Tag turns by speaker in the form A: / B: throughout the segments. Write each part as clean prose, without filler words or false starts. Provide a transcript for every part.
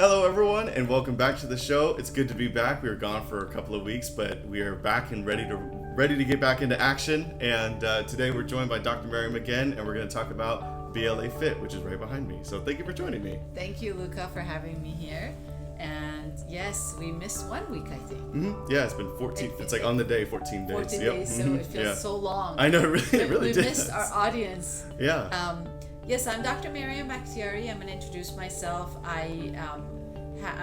A: Hello, everyone, and welcome back to the show. It's good to be back. We were gone for a couple of weeks, but we are back and ready to get back into action. And today we're joined by Dr. Miriam again, and we're going to talk about BLA Fit, which is right behind me. So thank you for joining me.
B: Thank you, Luca, for having me here. And yes, we missed 1 week, I think.
A: Mm-hmm. Yeah, it's been 14. It's like on the day, 14 days.
B: 14
A: Yep.
B: days, so it feels so long.
A: I know, it really
B: we
A: did.
B: missed our audience.
A: Yeah.
B: Yes, I'm Dr. Miriam Bakhtiari. I'm going to introduce myself. I'm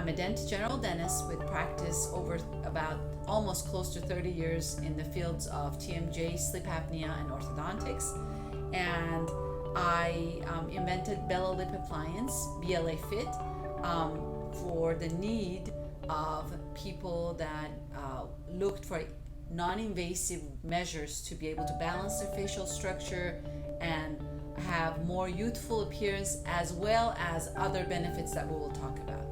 B: a general dentist with practice over about almost close to 30 years in the fields of TMJ, sleep apnea, and orthodontics. And I invented Bella Lip Appliance, BLA Fit, for the need of people that looked for non-invasive measures to be able to balance their facial structure and have more youthful appearance, as well as other benefits that we will talk about.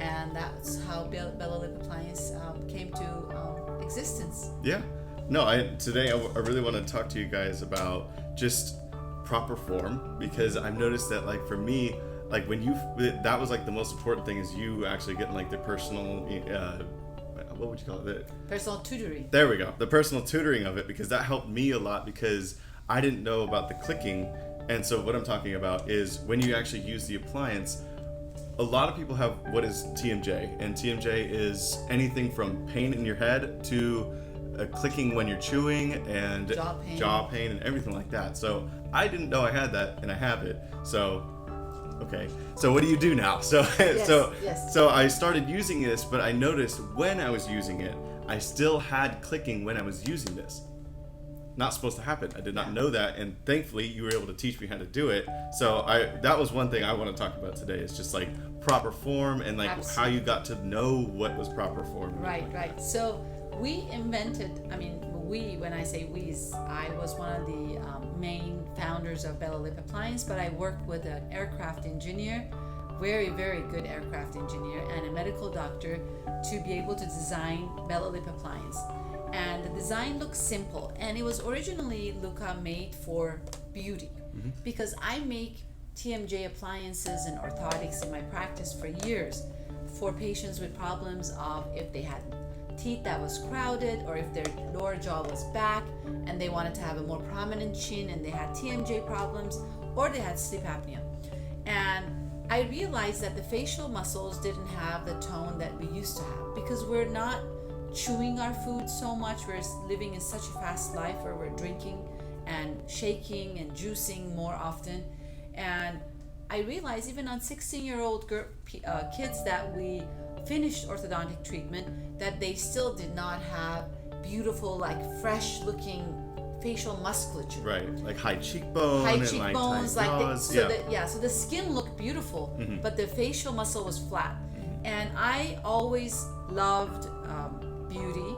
B: And that's how Bella Lip Appliance came to existence.
A: Yeah. No, today I really want to talk to you guys about just proper form, because I've noticed that, like, for me, like that was like the most important thing, is you actually getting like the personal what would you call it?
B: Personal tutoring.
A: There we go. The personal tutoring of it, because that helped me a lot, because I didn't know about the clicking. And so what I'm talking about is when you actually use the appliance, a lot of people have what is TMJ, and TMJ is anything from pain in your head to clicking when you're chewing and jaw pain and everything like that. So I didn't know I had that, and I have it. So okay, so what do you do now? So
B: Yes.
A: So I started using this, but I noticed when I was using it, I still had clicking when I was using this. Not supposed to happen. I did not know that, and thankfully you were able to teach me how to do it. So that was one thing I want to talk about today, is just like proper form, and like
B: Absolutely.
A: how you got to know what was proper form.
B: Right. So we invented, when I say we, I was one of the main founders of Bella Lip Appliance, but I worked with an aircraft engineer, very, very good aircraft engineer, and a medical doctor to be able to design Bella Lip Appliance. And the design looks simple, and it was originally, Luca, made for beauty, because I make TMJ appliances and orthotics in my practice for years for patients with problems of if they had teeth that was crowded, or if their lower jaw was back and they wanted to have a more prominent chin and they had TMJ problems, or they had sleep apnea. And I realized that the facial muscles didn't have the tone that we used to have, because we're not chewing our food so much. We're living in such a fast life where we're drinking and shaking and juicing more often. And I realized even on 16-year-old kids that we finished orthodontic treatment, that they still did not have beautiful, like fresh looking facial musculature.
A: Right, like high cheekbones,
B: like so the skin looked beautiful, but the facial muscle was flat. And I always loved beauty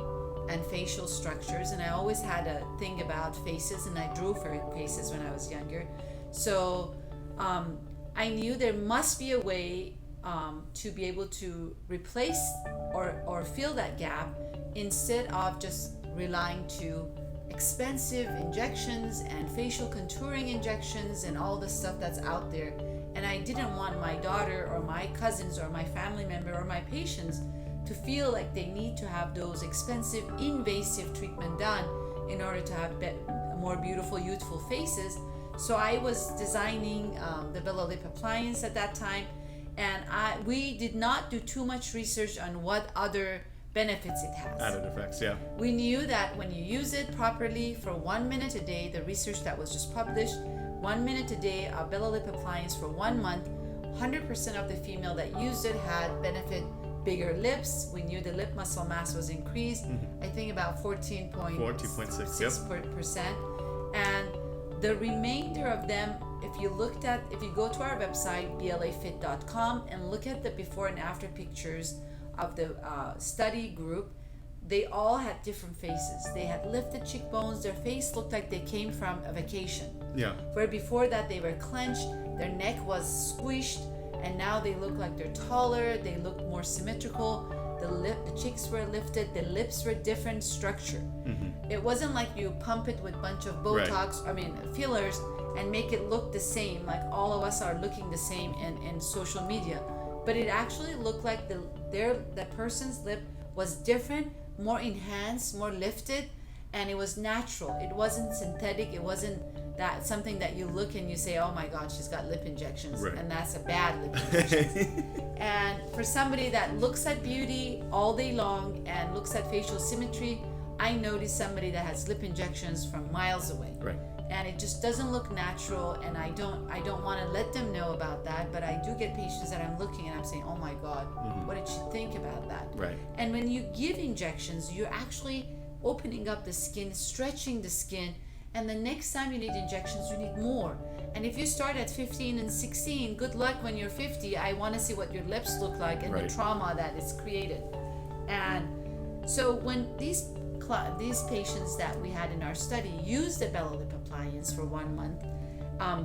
B: and facial structures, and I always had a thing about faces, and I drew for faces when I was younger. So I knew there must be a way to be able to replace or fill that gap, instead of just relying to expensive injections and facial contouring injections and all the stuff that's out there. And I didn't want my daughter or my cousins or my family member or my patients to feel like they need to have those expensive invasive treatment done in order to have more beautiful, youthful faces. So I was designing the Bella Lip Appliance at that time, and we did not do too much research on what other benefits it has.
A: Added effects, yeah.
B: We knew that when you use it properly for 1 minute a day, the research that was just published, 1 minute a day of Bella Lip Appliance for 1 month, 100% of the female that used it had benefit. Bigger lips. We knew the lip muscle mass was increased. I think about 14.6%. And the remainder of them, if you go to our website, blafit.com, and look at the before and after pictures of the study group, they all had different faces. They had lifted cheekbones. Their face looked like they came from a vacation.
A: Yeah.
B: Where before that they were clenched, their neck was squished, and now they look like they're taller, they look more symmetrical, the cheeks were lifted, the lips were different structure. It wasn't like you pump it with a bunch of Botox, fillers, and make it look the same, like all of us are looking the same in social media. but it actually looked like the person's lip was different, more enhanced, more lifted, and it was natural. It wasn't synthetic. It wasn't that something that you look and you say, oh my god, she's got lip injections,
A: Right.
B: and that's a bad lip injection. And for somebody that looks at beauty all day long and looks at facial symmetry, I notice somebody that has lip injections from miles away.
A: Right.
B: And it just doesn't look natural, and I don't want to let them know about that, but I do get patients that I'm looking and I'm saying, oh my god, what did she think about that?
A: Right.
B: And when you give injections, you're actually opening up the skin, stretching the skin, and the next time you need injections, you need more. And if you start at 15 and 16, good luck when you're 50. I want to see what your lips look like and
A: Right.
B: the trauma that is created. And so when these patients that we had in our study used the Bella Lip appliance for 1 month,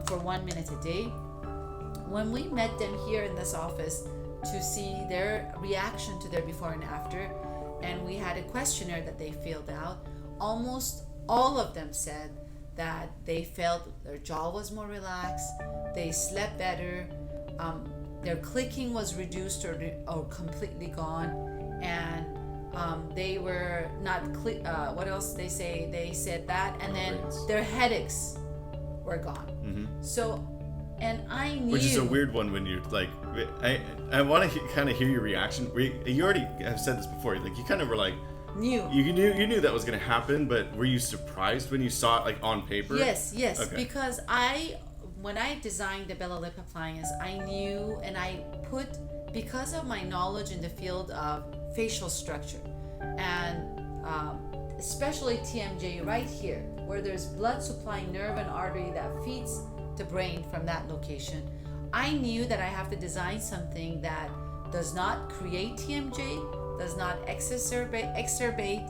B: for 1 minute a day, when we met them here in this office to see their reaction to their before and after, and we had a questionnaire that they filled out, almost all of them said that they felt their jaw was more relaxed, they slept better, their clicking was reduced or completely gone, and they were not what else they say? They said that, and then
A: Migraines.
B: their headaches were gone. So, and I knew,
A: Which is a weird one when you're like, I want to kind of hear your reaction. You already have said this before. Like you kind of were like,
B: knew.
A: you knew that was going to happen, but were you surprised when you saw it like on paper?
B: Yes,
A: Okay.
B: because when I designed the Bella Lip appliance, I knew, and I put, because of my knowledge in the field of facial structure, and especially TMJ right here, where there's blood supplying nerve and artery that feeds the brain from that location, I knew that I have to design something that does not create TMJ, does not exacerbate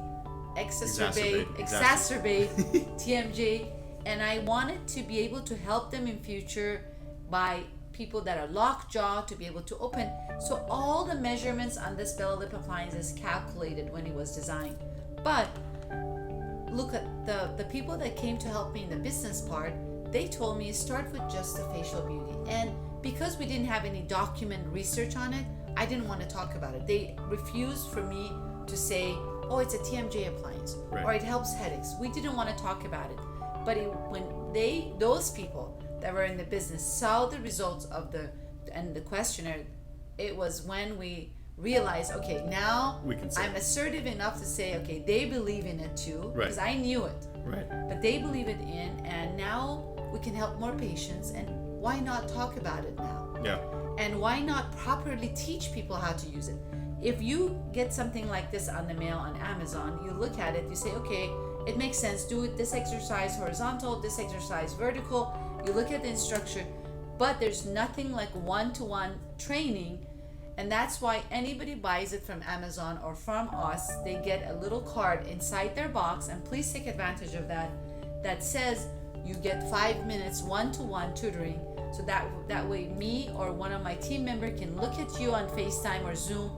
B: TMJ, and I wanted to be able to help them in future by people that are lockjaw to be able to open. So all the measurements on this Bella Lip appliance is calculated when it was designed. But look at the people that came to help me in the business part, they told me start with just the facial beauty. And because we didn't have any document research on it, I didn't want to talk about it. They refused for me to say, oh, it's a TMJ appliance,
A: Right.
B: or it helps headaches. We didn't want to talk about it. But when those people that were in the business saw the results of the questionnaire, it was when we realized, okay, now
A: We can say
B: I'm assertive enough to say, okay, they believe in it too,
A: Right.
B: because I knew it,
A: Right.
B: but they believe it in, and now we can help more patients. And why not talk about it now?
A: Yeah.
B: And why not properly teach people how to use it? If you get something like this on the mail on Amazon, you look at it, you say, okay, it makes sense, do it this exercise horizontal, this exercise vertical. You look at the instruction, but there's nothing like one-to-one training. And that's why anybody buys it from Amazon or from us, they get a little card inside their box, and please take advantage of that says you get 5 minutes one-to-one tutoring. So that way me or one of my team member can look at you on FaceTime or Zoom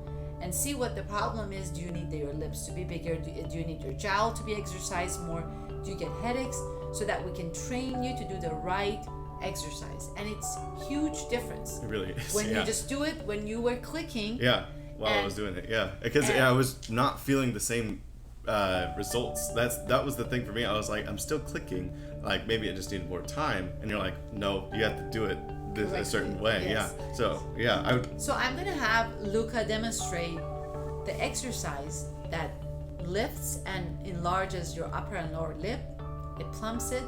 B: and see what the problem is. Do you need your lips to be bigger? Do you need your jowl to be exercised more? Do you get headaches? So that we can train you to do the right exercise. And it's huge difference.
A: It really is.
B: When
A: yeah.
B: you just do it when you were clicking.
A: Yeah. While I
B: And-
A: was doing it. Yeah. Because
B: and-
A: I was not feeling the same results. That was the thing for me. I was like, I'm still clicking. Like maybe it just needed more time. And you're like, no, you have to do it a
B: Correctly,
A: certain way.
B: yes.
A: Yeah. So yeah, I would.
B: So I'm gonna have Luca demonstrate the exercise that lifts and enlarges your upper and lower lip. It plumps it,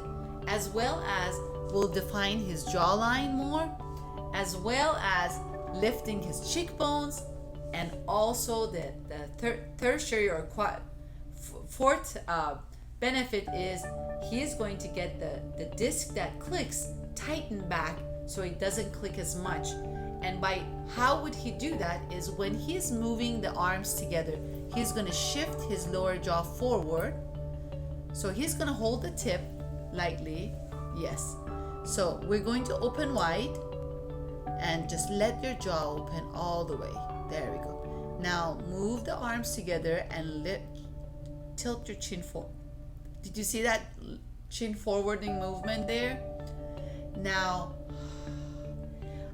B: as well as will define his jawline more, as well as lifting his cheekbones, and also the tertiary or fourth benefit is he is going to get the disc that clicks tightened back so it doesn't click as much. And by how would he do that is when he's moving the arms together, he's going to shift his lower jaw forward. So he's going to hold the tip lightly. Yes. So we're going to open wide and just let your jaw open all the way. There we go. Now move the arms together and tilt your chin forward. Did you see that chin forwarding movement there? Now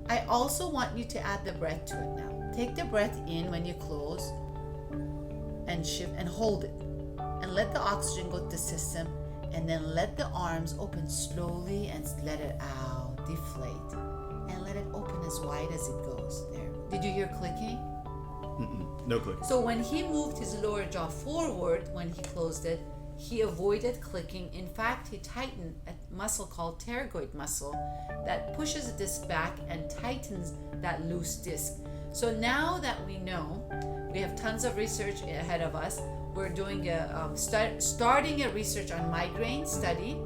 B: I also want you to add the breath to it now. Take the breath in when you close and shift and hold it. And let the oxygen go to the system, and then let the arms open slowly and let it out, deflate. And let it open as wide as it goes. There. Did you hear clicking?
A: No clicking.
B: So when he moved his lower jaw forward when he closed it, he avoided clicking. In fact, he tightened a muscle called pterygoid muscle that pushes the disc back and tightens that loose disc. So now that we know, we have tons of research ahead of us. We're doing starting a research on migraine study,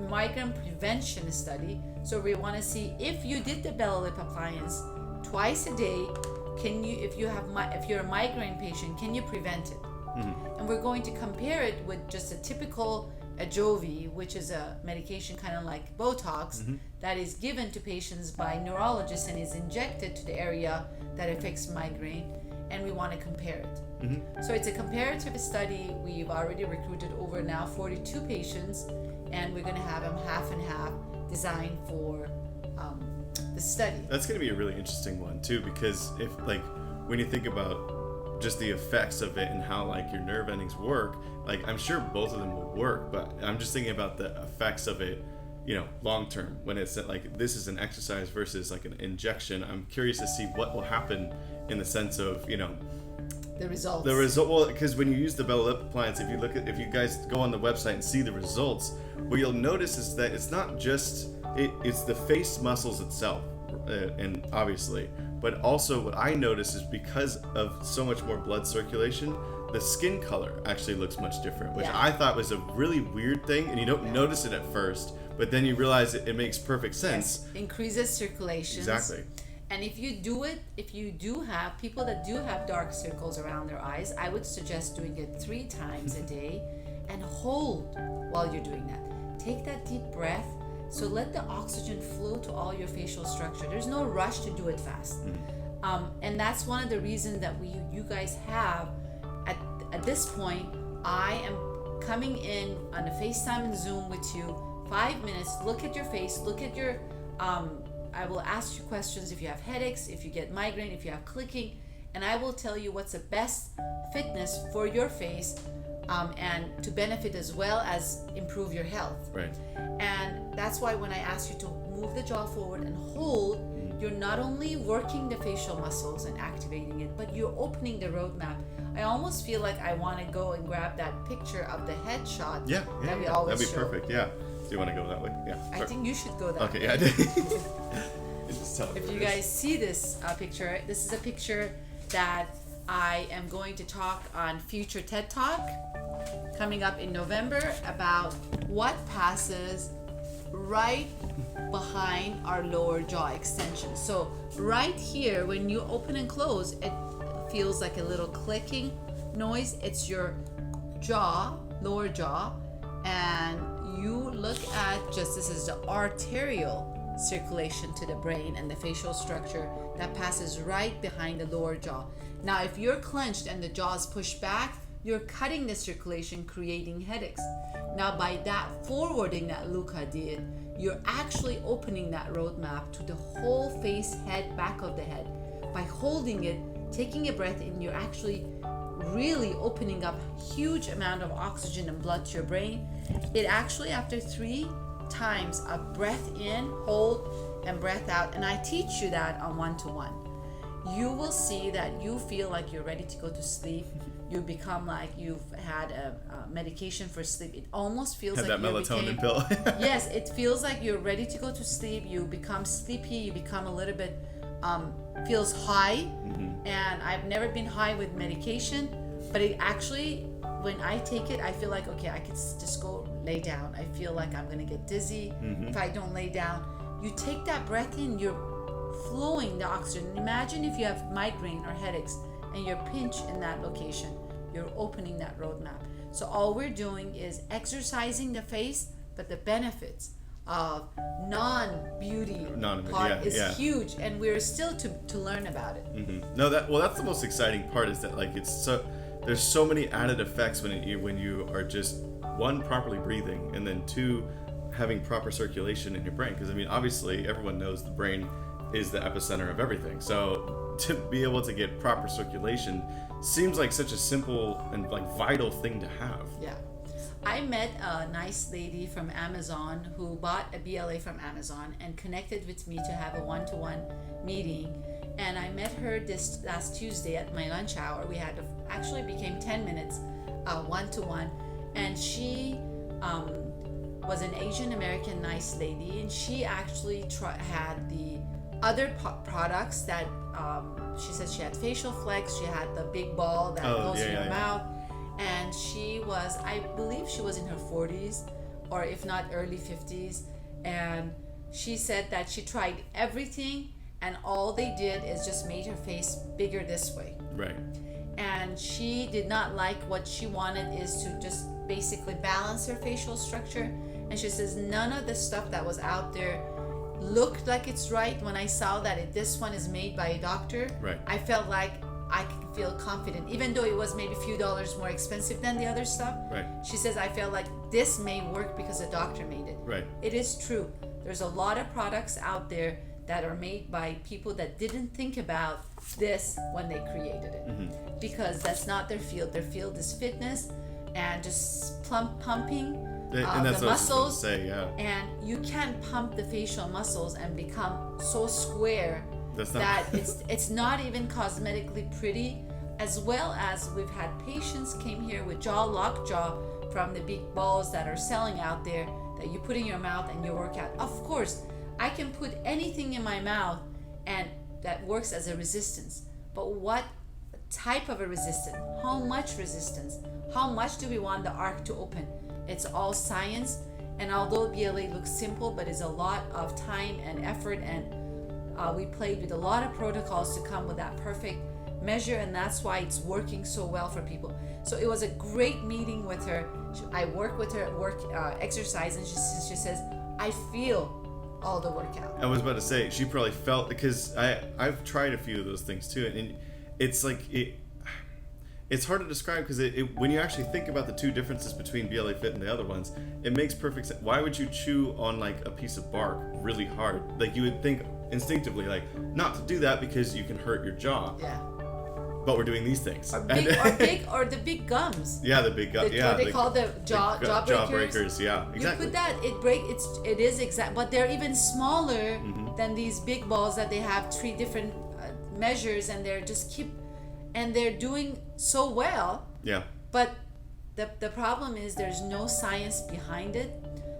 B: migraine prevention study. So we want to see if you did the Bella Lip appliance twice a day, can you, if you're a migraine patient, can you prevent it? And we're going to compare it with just a typical Ajovy, which is a medication kind of like Botox that is given to patients by neurologists and is injected to the area that affects migraine, and we want to compare it. So it's a comparative study. We've already recruited over now 42 patients, and we're going to have them half and half designed for the study.
A: That's going to be a really interesting one too, because if like when you think about just the effects of it and how like your nerve endings work, like I'm sure both of them will work, but I'm just thinking about the effects of it, you know, long term, when it's like this is an exercise versus like an injection. I'm curious to see what will happen in the sense of, you know,
B: The results.
A: Well, because when you use the Bella Lip appliance, if you guys go on the website and see the results, what you'll notice is that it's not just it's the face muscles itself, and obviously, but also what I notice is because of so much more blood circulation, the skin color actually looks much different, which I thought was a really weird thing, and you don't notice it at first, but then you realize it makes perfect sense.
B: Yes. Increases circulation.
A: Exactly.
B: And if you do have people that do have dark circles around their eyes, I would suggest doing it 3 times a day and hold while you're doing that. Take that deep breath. So let the oxygen flow to all your facial structure. There's no rush to do it fast. And that's one of the reasons that you guys have at this point. I am coming in on a FaceTime and Zoom with you, 5 minutes. Look at your face. Look at your I will ask you questions if you have headaches, if you get migraine, if you have clicking, and I will tell you what's the best fitness for your face, and to benefit as well as improve your health.
A: Right.
B: And that's why when I ask you to move the jaw forward and hold, you're not only working the facial muscles and activating it, but you're opening the roadmap. I almost feel like I want to go and grab that picture of the headshot that we always
A: that'd be
B: show.
A: perfect. Yeah. Do you want to go that way? Yeah.
B: I think you should go that
A: Okay.
B: way.
A: Yeah. I did. Just tell me
B: If
A: what
B: you
A: it is.
B: guys see this picture, this is a picture that I am going to talk on future TED Talk coming up in November about what passes right behind our lower jaw extension. So right here, when you open and close, it feels like a little clicking noise. It's your jaw, lower jaw, and you look at this is the arterial circulation to the brain and the facial structure that passes right behind the lower jaw. Now, if you're clenched and the jaw is pushed back, you're cutting the circulation, creating headaches. Now, by that forwarding that Luca did, you're actually opening that roadmap to the whole face, head, back of the head. By holding it, taking a breath in, you're actually really opening up huge amount of oxygen and blood to your brain. It actually, after 3 times of breath in, hold, and breath out, and I teach you that on 1-to-1, you will see that you feel like you're ready to go to sleep. You become like you've had a medication for sleep. It almost feels
A: Had
B: like
A: that
B: you
A: melatonin pill.
B: Yes, it feels like you're ready to go to sleep. You become sleepy. You become a little bit feels high. And I've never been high with medication, but it actually, when I take it, I feel like, okay, I could just go lay down. I feel like I'm gonna get dizzy if I don't lay down. You take that breath in, you're flowing the oxygen. Imagine if you have migraine or headaches and you're pinched in that location. You're opening that roadmap. So all we're doing is exercising the face, but the benefits of non-beauty part is huge, and we're still to learn about it.
A: No, that's the most exciting part, is that like there's so many added effects when you are just, 1, properly breathing, and then 2, having proper circulation in your brain. Because I mean, obviously everyone knows the brain is the epicenter of everything. So to be able to get proper circulation seems like such a simple and like vital thing to have.
B: Yeah. I met a nice lady from Amazon who bought a BLA from Amazon and connected with me to have a one-to-one meeting. And I met her this last Tuesday at my lunch hour. We had actually became 10 minutes one-to-one. And she was an Asian American nice lady, and she actually had the other products that she said she had facial flex, she had the big ball that goes in her mouth, and she was, I believe she was in her 40s or if not early 50s, and she said that she tried everything and all they did is just made her face bigger this way.
A: Right.
B: And she did not like what she wanted is to just basically balance her facial structure. And she says none of the stuff that was out there looked like it's right. When I saw that this one is made by a doctor,
A: right,
B: I felt like I could feel confident, even though it was maybe a few dollars more expensive than the other stuff.
A: Right.
B: She says I felt like this may work because a doctor made it.
A: Right.
B: It is true. There's a lot of products out there that are made by people that didn't think about this when they created it, because that's not their field. Their field is fitness and just pumping
A: and that's
B: the
A: what
B: muscles.
A: I was going to say, yeah.
B: And you can't pump the facial muscles and become so square
A: That's not
B: that it's not even cosmetically pretty. As well as we've had patients came here with lockjaw from the big balls that are selling out there that you put in your mouth and you work out. Of course, I can put anything in my mouth and that works as a resistance. But what type of a resistance? How much resistance? How much do we want the arc to open? It's all science. And although BLA looks simple, but it's a lot of time and effort, and we played with a lot of protocols to come with that perfect measure, and that's why it's working so well for people. So it was a great meeting with her. I work with her at work exercise, and she says, I feel all the workout.
A: I was about to say, she probably felt, because I've tried a few of those things too, and it's like it's hard to describe because when you actually think about the two differences between BLA Fit and the other ones, it makes perfect sense. Why would you chew on like a piece of bark really hard? Like you would think instinctively like not to do that because you can hurt your jaw.
B: Yeah.
A: But we're doing these things.
B: Or the big gums.
A: Yeah, the big gums. Yeah,
B: what they call the jaw
A: breakers. Yeah, exactly.
B: You put that, it is exact, but they're even smaller than these big balls that they have 3 different measures, and they're doing so well.
A: Yeah.
B: But the problem is there's no science behind it.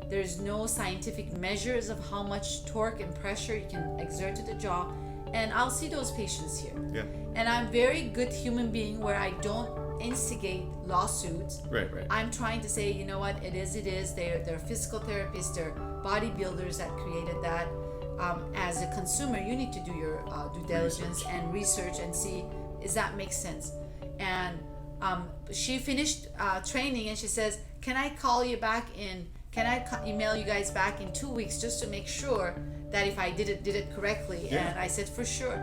B: There's no scientific measures of how much torque and pressure you can exert to the jaw. And I'll see those patients here.
A: Yeah.
B: And I'm a very good human being where I don't instigate lawsuits.
A: Right.
B: I'm trying to say, you know what, it is. They're physical therapists, they're bodybuilders that created that. As a consumer, you need to do your due diligence and research and see, does that make sense? And she finished training and she says, can I call you back can I email you guys back in 2 weeks just to make sure that if I did it correctly?
A: Yeah.
B: And I said, for sure.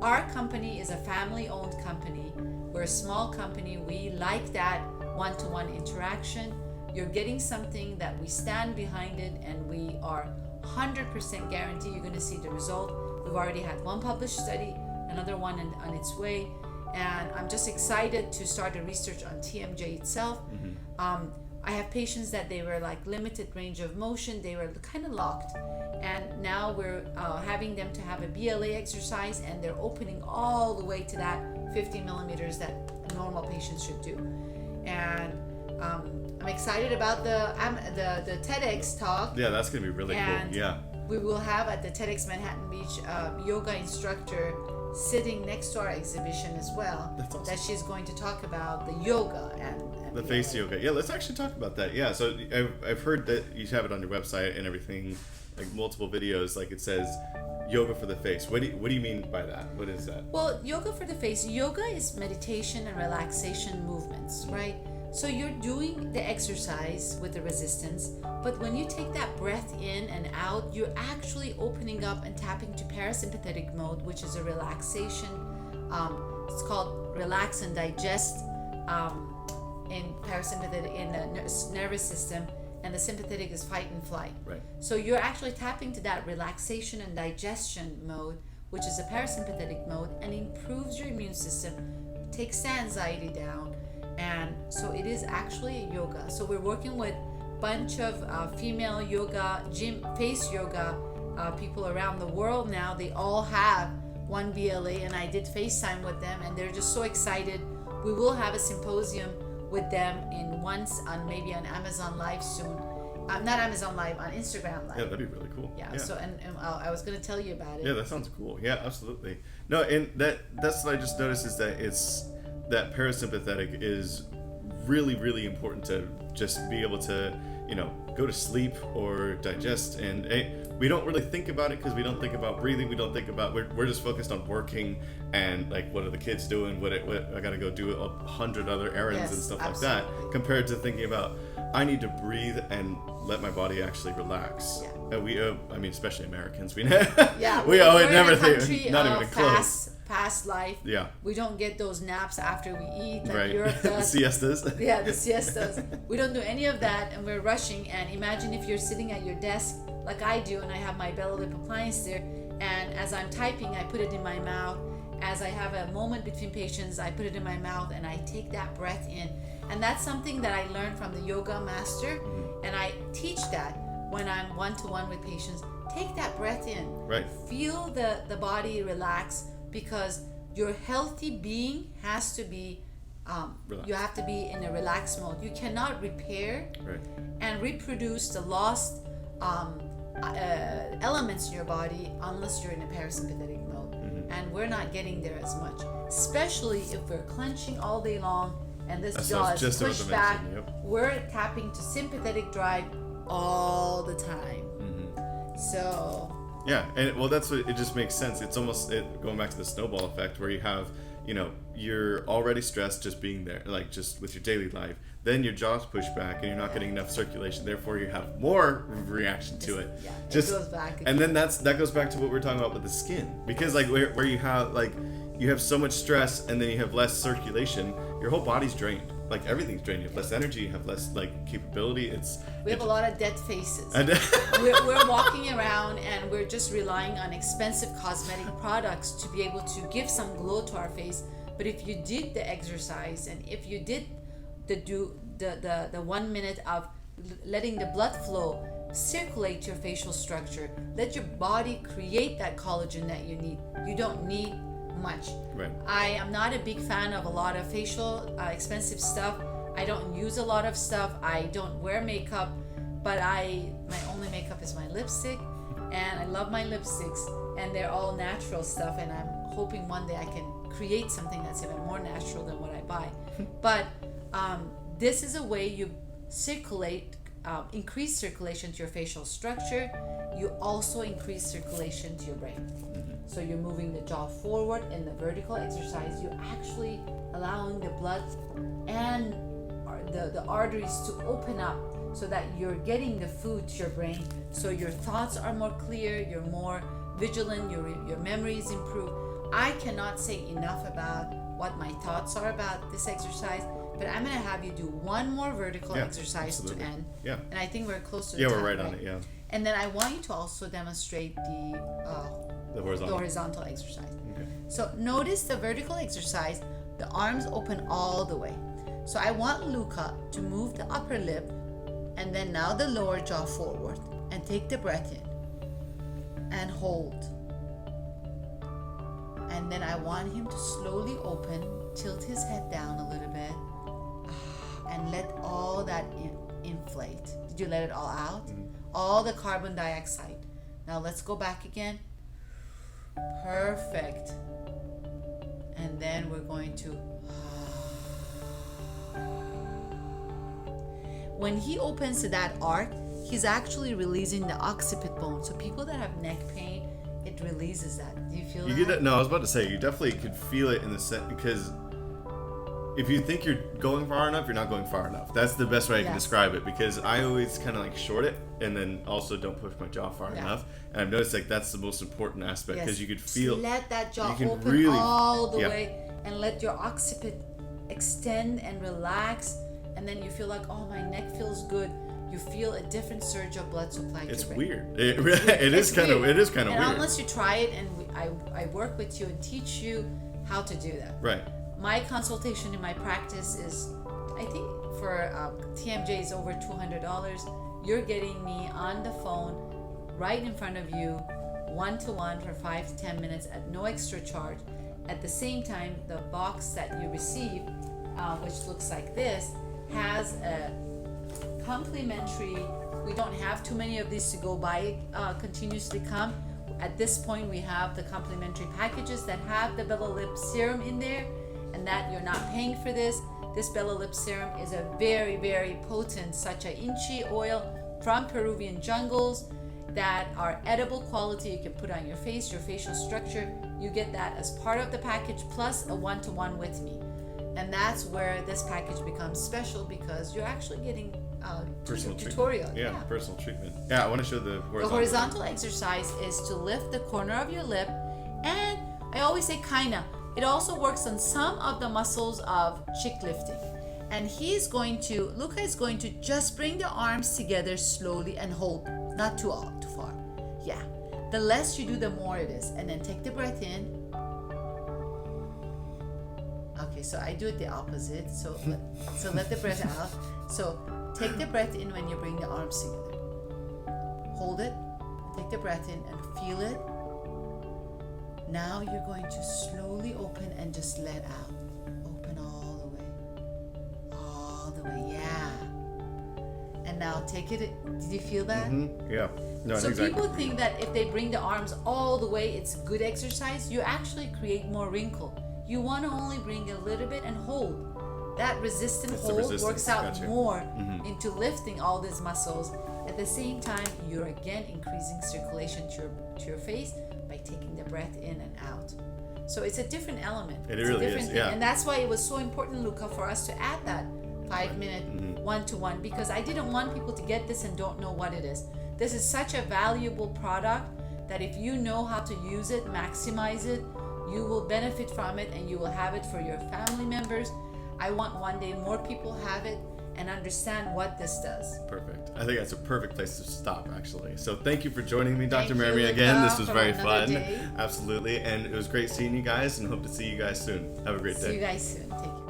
B: Our company is a family-owned company. We're a small company. We like that one-to-one interaction. You're getting something that we stand behind it, and we are 100% guarantee you're going to see the result. We've already had one published study, another one on its way, and I'm just excited to start the research on TMJ itself. I have patients that they were like limited range of motion, they were kind of locked, and now we're having them to have a BLA exercise, and they're opening all the way to that 50 millimeters that normal patients should do. And I'm excited about the TEDx talk.
A: Yeah, that's gonna be really
B: and
A: cool. Yeah.
B: We will have at the TEDx Manhattan Beach yoga instructor sitting next to our exhibition as well.
A: That's awesome.
B: That she's going to talk about the yoga and
A: the face yoga. Yeah, let's actually talk about that. Yeah, so I've heard that you have it on your website and everything, like multiple videos. Like it says, yoga for the face. What do you mean by that? What is that?
B: Well, yoga for the face. Yoga is meditation and relaxation movements, right? So you're doing the exercise with the resistance, but when you take that breath in and out, you're actually opening up and tapping to parasympathetic mode, which is a relaxation. It's called relax and digest in parasympathetic in the nervous system, and the sympathetic is fight and flight.
A: Right.
B: So you're actually tapping to that relaxation and digestion mode, which is a parasympathetic mode, and improves your immune system, takes the anxiety down, and so it is actually a yoga. So we're working with a bunch of female yoga, face yoga people around the world now. They all have one BLA, and I did FaceTime with them, and they're just so excited. We will have a symposium with them maybe on Amazon Live soon. Not Amazon Live, on Instagram Live.
A: Yeah, that'd be really cool.
B: Yeah. So and I was gonna tell you about it.
A: Yeah, that sounds cool. Yeah, absolutely. No, and that's what I just noticed is that that parasympathetic is really, really important to just be able to, go to sleep or digest. And we don't really think about it because we don't think about breathing. We don't think about, we're just focused on working and like, what are the kids doing? What I got to go do 100 other errands and stuff
B: absolutely.
A: like that, compared to thinking about, I need to breathe and let my body actually relax.
B: Yeah.
A: And we, especially Americans, we
B: We're
A: always
B: in
A: never
B: a
A: think,
B: country
A: not
B: of
A: even close.
B: Fast life.
A: Yeah.
B: We don't get those naps after we eat like
A: Right.
B: Europe does.
A: Siestas.
B: Yeah, the siestas. We don't do any of that, and we're rushing. And imagine if you're sitting at your desk like I do, and I have my Bella Lip appliance there, and as I'm typing, I put it in my mouth. As I have a moment between patients, I put it in my mouth, and I take that breath in. And that's something that I learned from the yoga master, and I teach that when I'm one-to-one with patients. Take that breath in.
A: Right.
B: Feel the body relax, because your healthy being has to be
A: Relax.
B: you have to be in a relaxed mode. You cannot repair
A: Right.
B: and reproduce the lost elements in your body unless you're in a parasympathetic mode. And we're not getting there as much, especially if we're clenching all day long and this
A: That's
B: jaw
A: what I was
B: is
A: just about
B: pushed
A: to
B: back.
A: mention, yep.
B: We're tapping to sympathetic drive all the time. So
A: Yeah, and well, that's what it just makes sense. It's almost going back to the snowball effect, where you have, you're already stressed just being there, like just with your daily life. Then your jaw's pushed back, and you're not getting enough circulation. Therefore, you have more reaction to it.
B: Yeah, it
A: Just
B: goes back
A: and then that goes back to what we were talking about with the skin, because like where you have so much stress, and then you have less circulation. Your whole body's drained. Like everything's drained. You have less energy. You have less capability.
B: we have a lot of dead faces.
A: And
B: we're walking around and we're just relying on expensive cosmetic products to be able to give some glow to our face. But if you did the exercise, and if you did the 1 minute of letting the blood flow circulate your facial structure, let your body create that collagen that you need. You don't need much.
A: Right.
B: I am not a big fan of a lot of facial expensive stuff. I don't use a lot of stuff. I don't wear makeup, but my only makeup is my lipstick, and I love my lipsticks, and they're all natural stuff, and I'm hoping one day I can create something that's even more natural than what I buy. But this is a way you circulate, increase circulation to your facial structure. You also increase circulation to your brain. So you're moving the jaw forward in the vertical exercise. You're actually allowing the blood and the arteries to open up, so that you're getting the food to your brain. So your thoughts are more clear. You're more vigilant. Your memories improve. I cannot say enough about what my thoughts are about this exercise. But I'm gonna have you do one more vertical exercise
A: absolutely.
B: to end.
A: Yeah.
B: And I think we're close to the
A: Yeah,
B: time,
A: we're right on it. Yeah.
B: And then I want you to also demonstrate the horizontal exercise.
A: Okay.
B: So notice the vertical exercise, the arms open all the way. So I want Luca to move the upper lip, and then now the lower jaw forward, and take the breath in and hold. And then I want him to slowly open, tilt his head down a little bit, and let all that inflate. Did you let it all out? All the carbon dioxide. Now let's go back again. Perfect. And then we're going to, when he opens to that arc, he's actually releasing the occiput bone. So people that have neck pain, it releases that. Do you feel
A: You
B: that?
A: get that? No, I was about to say you definitely could feel it in the set, because if you think you're going far enough, you're not going far enough. That's the best way I can
B: Yes.
A: describe it, because I always kind of like short it and then also don't push my jaw far enough. And I've noticed like that's the most important aspect, because you could feel.
B: Let that jaw
A: you can
B: open
A: really-
B: all the
A: yeah.
B: way, and let your occiput extend and relax, and then you feel like, oh, my neck feels good. you feel a different surge of blood supply to
A: It's
B: your brain.
A: weird. It is kind of
B: weird.
A: it is kind of
B: And
A: weird.
B: unless you try it, and I work with you and teach you how to do that.
A: Right.
B: My consultation in my practice is, I think for TMJ is over $200. You're getting me on the phone right in front of you, 1-to-1 for 5 to 10 minutes at no extra charge. At the same time, the box that you receive, which looks like this, has a complimentary. We don't have too many of these to go buy continuously come. At this point, we have the complimentary packages that have the Bella Lip serum in there, and that you're not paying for this. This Bella Lip serum is a very, very potent Sacha Inchi oil from Peruvian jungles that are edible quality. You can put on your face, your facial structure. You get that as part of the package, plus a 1-to-1 with me. And that's where this package becomes special, because you're actually getting
A: Personal
B: tutorial.
A: treatment. Yeah, personal treatment. Yeah, I want to show the horizontal.
B: The horizontal exercise is to lift the corner of your lip, and I always say kinda. It also works on some of the muscles of cheek lifting. And Luca is going to just bring the arms together slowly and hold, not too far. Yeah. The less you do, the more it is. And then take the breath in. Okay, so I do it the opposite. So let the breath out. So take the breath in when you bring the arms together. Hold it. Take the breath in and feel it. Now you're going to slowly open and just let out. Open all the way. All the way, yeah. And now take it. Did you feel that?
A: Mm-hmm. Yeah. No,
B: So
A: exactly.
B: people think that if they bring the arms all the way, it's good exercise. You actually create more wrinkle. You want to only bring a little bit and hold. That resistant
A: It's the
B: hold
A: resistance,
B: works out
A: gotcha.
B: more into lifting all these muscles. At the same time, you're again increasing circulation to your face by taking the breath in and out. So it's a different element.
A: It
B: It's
A: really
B: a different
A: is,
B: thing.
A: yeah.
B: And that's why it was so important, Luca, for us to add that 5-minute 1-to-1, because I didn't want people to get this and don't know what it is. This is such a valuable product that if you know how to use it, maximize it, you will benefit from it, and you will have it for your family members. I want one day more people have it and understand what this does.
A: Perfect. I think that's a perfect place to stop, actually. So thank you for joining me, Dr.
B: Thank you,
A: Marimi, again.
B: Luca,
A: This was
B: for
A: very
B: another
A: fun.
B: day.
A: Absolutely. And it was great seeing you guys, and hope to see you guys soon. Have a great day.
B: See you guys soon. Take care.